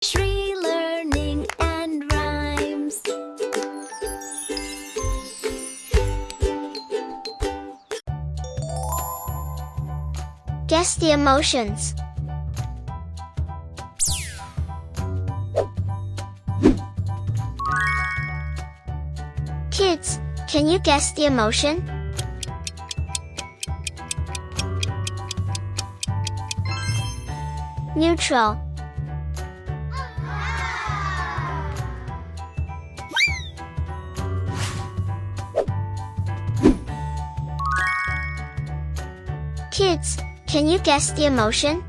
Shree Learning and Rhymes. Guess the emotions. Kids, can you guess the emotion? Neutral. Kids, can you guess the emotion?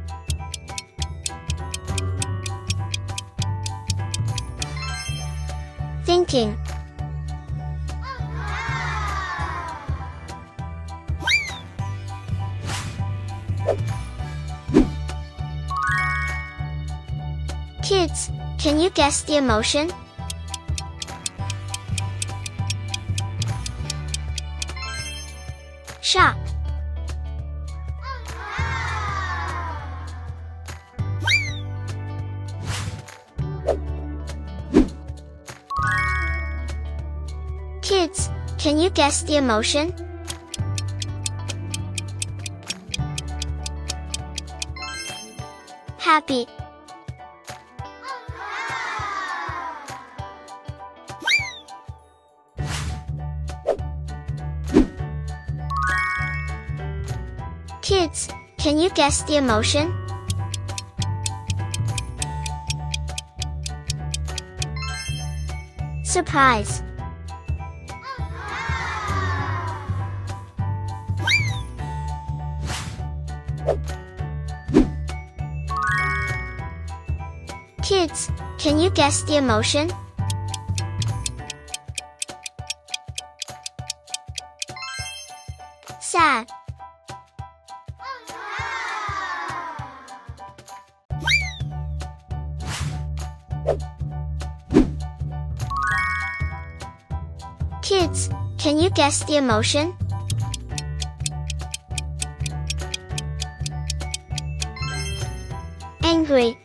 Thinking. Kids, can you guess the emotion? Shock. Kids, can you guess the emotion? Happy. Kids, can you guess the emotion? Surprise. Kids, can you guess the emotion? Sad. Kids, can you guess the emotion? Angry.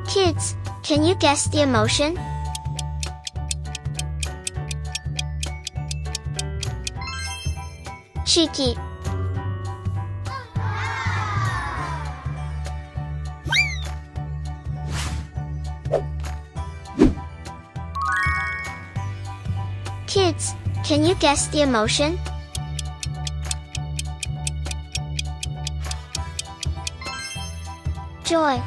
Kids, can you guess the emotion? Cheeky. Kids, can you guess the emotion? Joy.